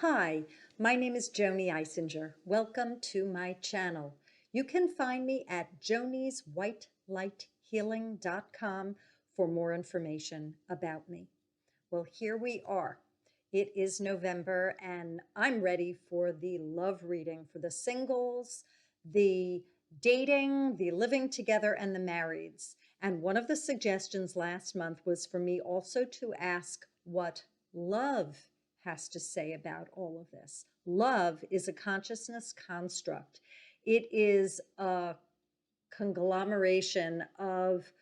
Hi, my name is Joanie Eisinger. Welcome to my channel. You can find me at jonieswhitelighthealing.com for more information about me. Well, here we are. It is November and I'm ready for the love reading for the singles, the dating, the living together, and the marrieds. And one of the suggestions last month was for me also to ask what love has to say about all of this. Love is a consciousness construct. It is a conglomeration of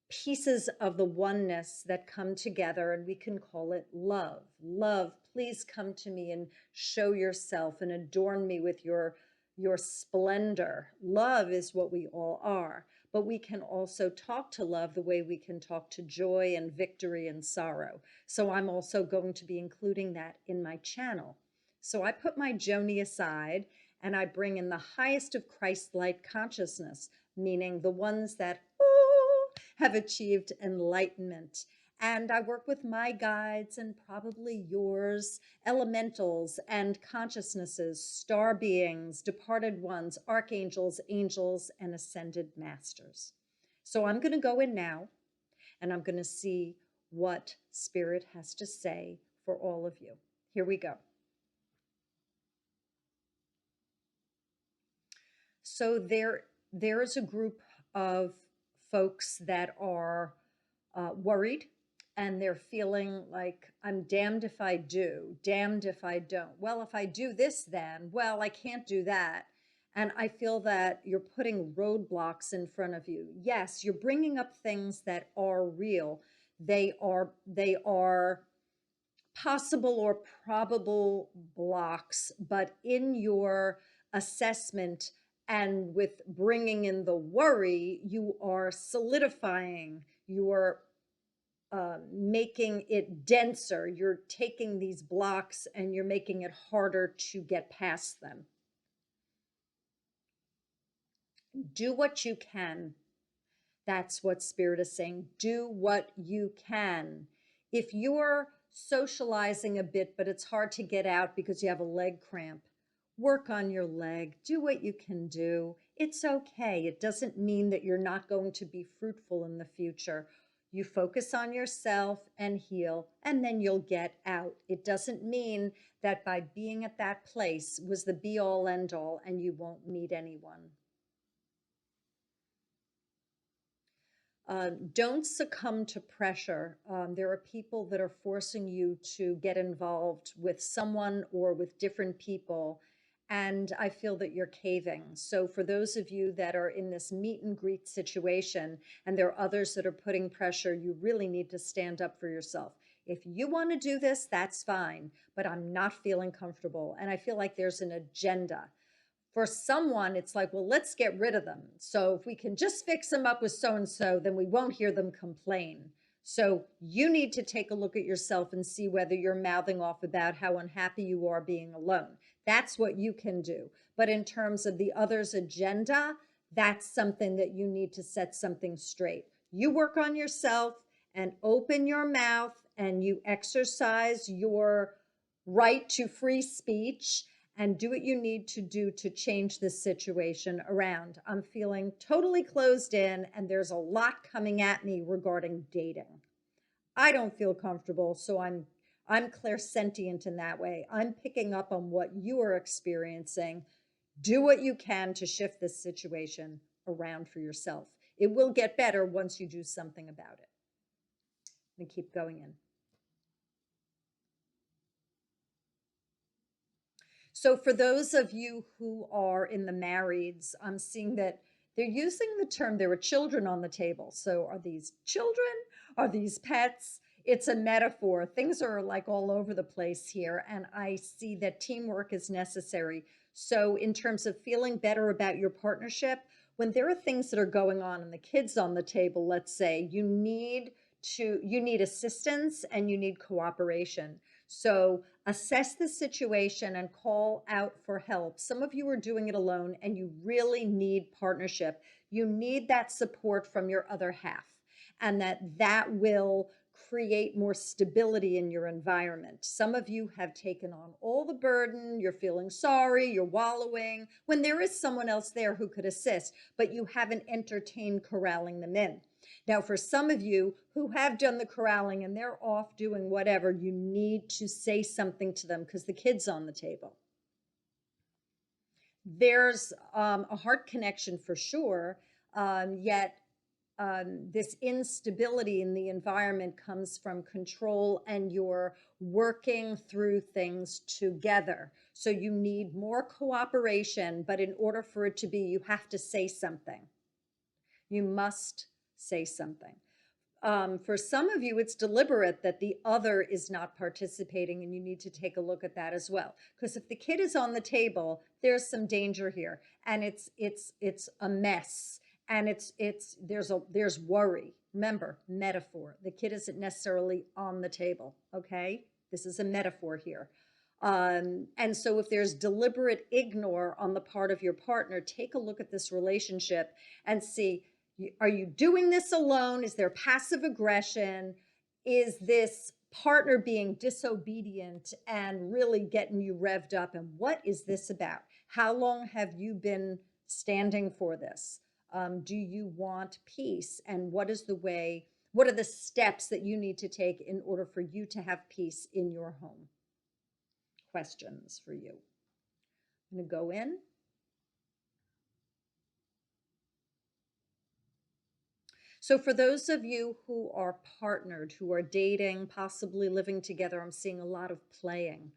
pieces of the oneness that come together, and we can call it love. Love, please come to me and show yourself and adorn me with your splendor. Love is what we all are, but we can also talk to love the way we can talk to joy and victory and sorrow. So I'm also going to be including that in my channel. So I put my Joanie aside and I bring in the highest of Christ-like consciousness, meaning the ones that have achieved enlightenment. And I work with my guides and probably yours, elementals and consciousnesses, star beings, departed ones, archangels, angels, and ascended masters. So I'm going to go in now and I'm going to see what Spirit has to say for all of you. Here we go. So there is a group of folks that are worried, and they're feeling like, I'm damned if I do, damned if I don't. Well, if I do this, then, well, I can't do that. And I feel that you're putting roadblocks in front of you. Yes, you're bringing up things that are real. They are possible or probable blocks, but in your assessment and with bringing in the worry, you are solidifying, you are making it denser. You're taking these blocks and you're making it harder to get past them. Do what you can. That's what Spirit is saying. Do what you can. If you're socializing a bit, but it's hard to get out because you have a leg cramp, work on your leg. Do what you can do. It's okay. It doesn't mean that you're not going to be fruitful in the future. You focus on yourself and heal, and then you'll get out. It doesn't mean that by being at that place was the be-all, end-all, and you won't meet anyone. Don't succumb to pressure. There are people that are forcing you to get involved with someone or with different people, and I feel that you're caving. So for those of you that are in this meet and greet situation, and there are others that are putting pressure, you really need to stand up for yourself. If you want to do this, that's fine, but I'm not feeling comfortable, and I feel like there's an agenda. For someone, it's like, well, let's get rid of them. So if we can just fix them up with so-and-so, then we won't hear them complain. So you need to take a look at yourself and see whether you're mouthing off about how unhappy you are being alone. That's what you can do. But in terms of the other's agenda, that's something that you need to set something straight. You work on yourself and open your mouth and you exercise your right to free speech and do what you need to do to change this situation around. I'm feeling totally closed in and there's a lot coming at me regarding dating. I don't feel comfortable, so I'm clairsentient in that way. I'm picking up on what you are experiencing. Do what you can to shift this situation around for yourself. It will get better once you do something about it. And keep going in. So for those of you who are in the marrieds, I'm seeing that they're using the term, there were children on the table. So are these children? Are these pets? It's a metaphor. Things are like all over the place here. And I see that teamwork is necessary. So in terms of feeling better about your partnership, when there are things that are going on and the kids on the table, let's say, you need assistance and you need cooperation. So assess the situation and call out for help. Some of you are doing it alone and you really need partnership. You need that support from your other half, and that will create more stability in your environment. Some of you have taken on all the burden, you're feeling sorry, you're wallowing, when there is someone else there who could assist, but you haven't entertained corralling them in. Now, for some of you who have done the corralling and they're off doing whatever, you need to say something to them because the kid's on the table. There's a heart connection for sure, yet this instability in the environment comes from control, and you're working through things together. So you need more cooperation, but in order for it to be, you have to say something. You must say something. For some of you, it's deliberate that the other is not participating, and you need to take a look at that as well. Because if the kid is on the table, there's some danger here, and it's a mess, and there's worry. Remember, metaphor. The kid isn't necessarily on the table. Okay, this is a metaphor here. And so if there's deliberate ignore on the part of your partner, take a look at this relationship and see, are you doing this alone? Is there passive aggression? Is this partner being disobedient and really getting you revved up? And what is this about? How long have you been standing for this? Do you want peace? And what are the steps that you need to take in order for you to have peace in your home? Questions for you. I'm going to go in. So for those of you who are partnered, who are dating, possibly living together, I'm seeing a lot of playing.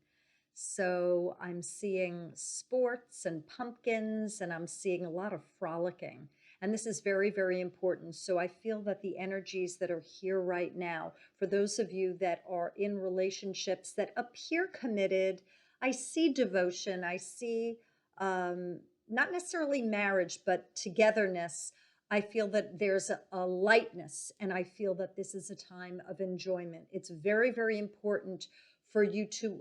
So I'm seeing sports and pumpkins, and I'm seeing a lot of frolicking. And this is very, very important. So I feel that the energies that are here right now, for those of you that are in relationships that appear committed, I see devotion, I see not necessarily marriage, but togetherness. I feel that there's a lightness, and I feel that this is a time of enjoyment. It's very, very important for you to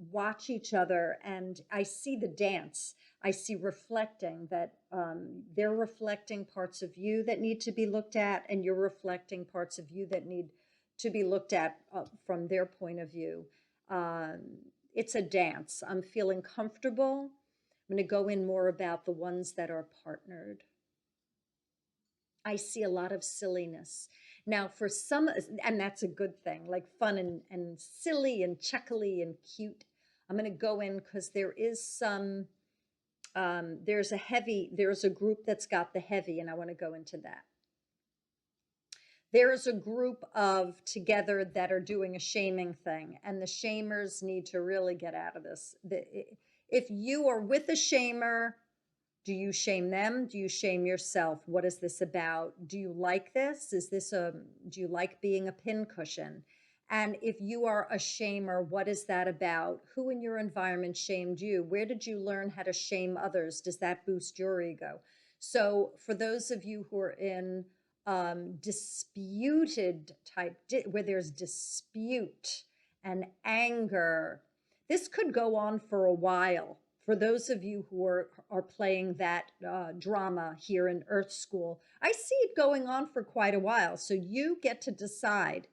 watch each other. And I see the dance. I see reflecting, that they're reflecting parts of you that need to be looked at, and you're reflecting parts of you that need to be looked at from their point of view. It's a dance. I'm feeling comfortable. I'm going to go in more about the ones that are partnered. I see a lot of silliness. Now, for some, and that's a good thing, like fun and silly and chuckly and cute. I'm going to go in because there is some, there's a group that's got the heavy, and I want to go into that. There is a group of together that are doing a shaming thing, and the shamers need to really get out of this. If you are with a shamer, do you shame them? Do you shame yourself? What is this about? Do you like this? Do you like being a pincushion? And if you are a shamer, what is that about? Who in your environment shamed you? Where did you learn how to shame others? Does that boost your ego? So for those of you who are in disputed type, where there's dispute and anger, this could go on for a while. For those of you who are playing that drama here in Earth School, I see it going on for quite a while. So you get to decide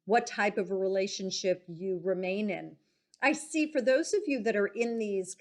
what type of a relationship you remain in. I see for those of you that are in these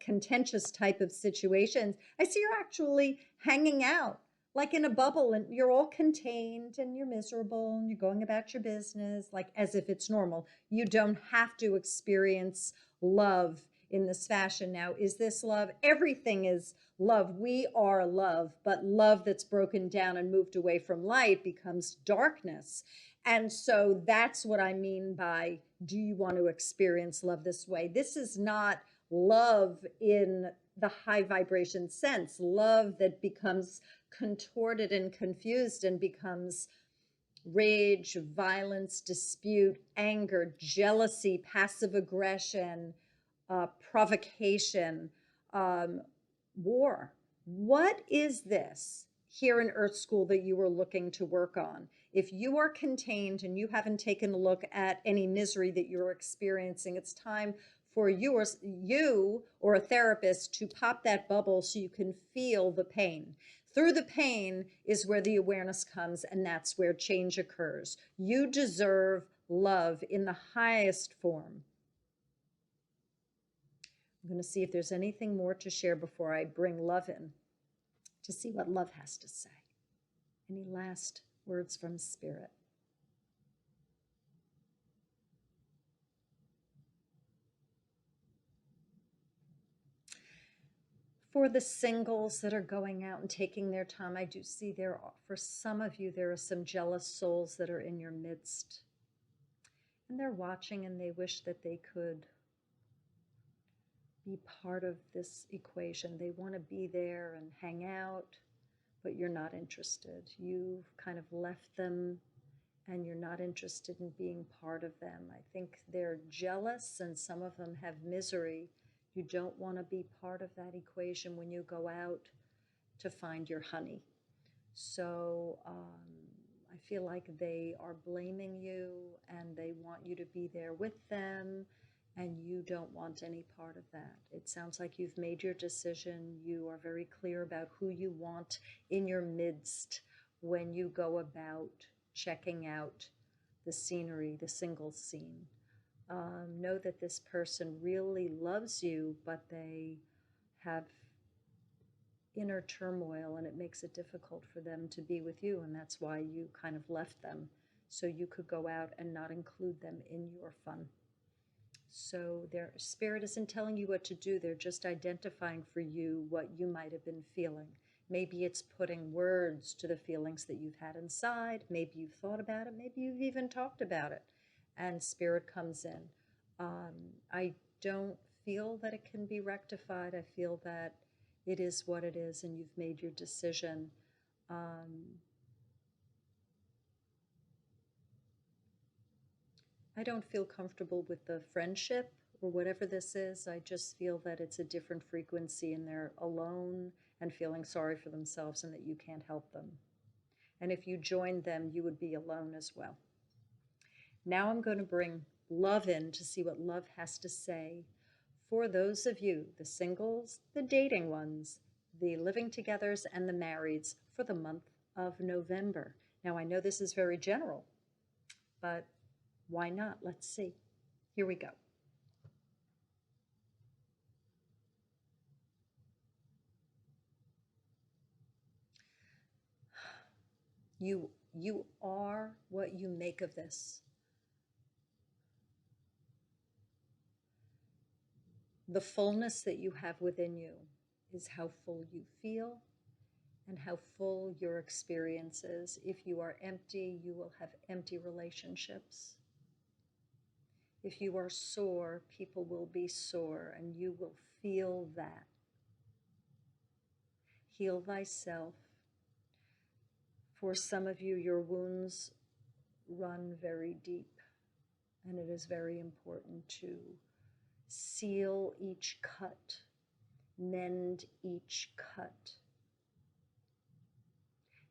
contentious type of situations, I see you're actually hanging out like in a bubble, and you're all contained and you're miserable and you're going about your business like as if it's normal. You don't have to experience love in this fashion. Now, is this love? Everything is love. We are love, but love that's broken down and moved away from light becomes darkness. And so that's what I mean by, do you want to experience love this way? This is not love in the high vibration sense, love that becomes contorted and confused and becomes rage, violence, dispute, anger, jealousy, passive aggression, provocation, war. What is this here in Earth School that you are looking to work on? If you are contained and you haven't taken a look at any misery that you're experiencing, it's time for you or a therapist to pop that bubble so you can feel the pain. Through the pain is where the awareness comes, and that's where change occurs. You deserve love in the highest form. I'm going to see if there's anything more to share before I bring love in to see what love has to say. Any last words from Spirit? For the singles that are going out and taking their time, I do see there, for some of you, there are some jealous souls that are in your midst. And they're watching and they wish that they could be part of this equation. They want to be there and hang out, but you're not interested. You've kind of left them and you're not interested in being part of them. I think they're jealous and some of them have misery. You don't want to be part of that equation when you go out to find your honey. So I feel like they are blaming you and they want you to be there with them, and you don't want any part of that. It sounds like you've made your decision. You are very clear about who you want in your midst when you go about checking out the scenery, the single scene. Know that this person really loves you, but they have inner turmoil and it makes it difficult for them to be with you, and that's why you kind of left them, so you could go out and not include them in your fun. So their spirit isn't telling you what to do, they're just identifying for you what you might have been feeling. Maybe it's putting words to the feelings that you've had inside, maybe you've thought about it, maybe you've even talked about it, and spirit comes in. I don't feel that it can be rectified. I feel that it is what it is and you've made your decision. I don't feel comfortable with the friendship or whatever this is. I just feel that it's a different frequency and they're alone and feeling sorry for themselves and that you can't help them. And if you joined them, you would be alone as well. Now I'm going to bring love in to see what love has to say for those of you, the singles, the dating ones, the living togethers, and the marrieds for the month of November. Now, I know this is very general, but why not? Let's see. Here we go. You are what you make of this. The fullness that you have within you is how full you feel and how full your experience is. If you are empty, you will have empty relationships. If you are sore, people will be sore, and you will feel that. Heal thyself. For some of you, your wounds run very deep, and it is very important to seal each cut, mend each cut.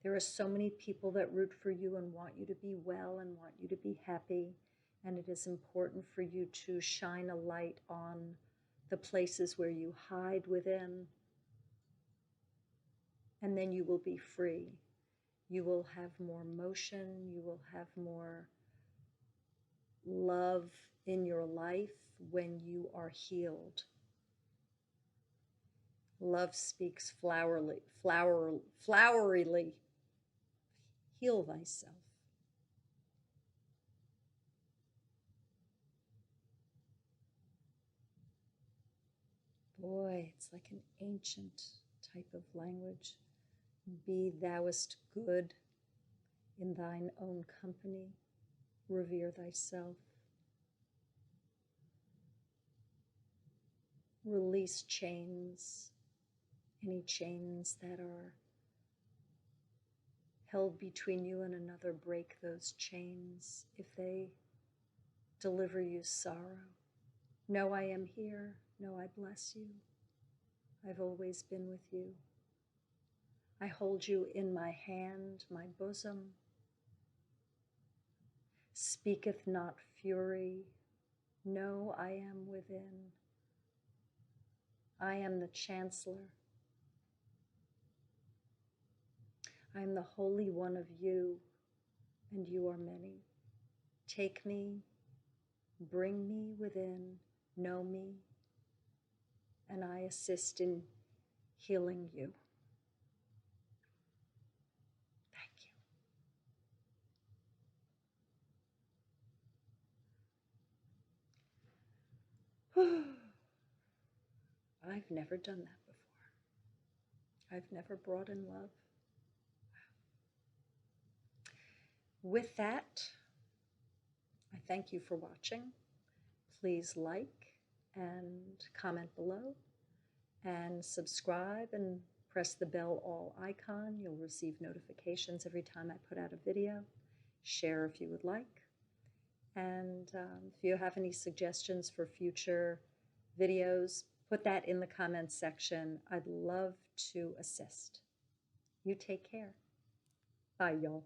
There are so many people that root for you and want you to be well and want you to be happy, and it is important for you to shine a light on the places where you hide within, and then you will be free. You will have more motion, you will have more love in your life when you are healed. Love speaks flowerily. Heal thyself. Boy, it's like an ancient type of language. Be thouest good in thine own company. Revere thyself. Release chains, any chains that are held between you and another. Break those chains if they deliver you sorrow. Know I am here. Know I bless you. I've always been with you. I hold you in my hand, my bosom. Speaketh not fury. Know I am within. I am the chancellor. I am the Holy One of you, and you are many. Take me, bring me within, know me, and I assist in healing you. Thank you. I've never done that before. I've never brought in love. With that, I thank you for watching. Please like and comment below and subscribe and press the bell all icon. You'll receive notifications every time I put out a video. Share if you would like. And if you have any suggestions for future videos, put that in the comments section. I'd love to assist. You take care. Bye, y'all.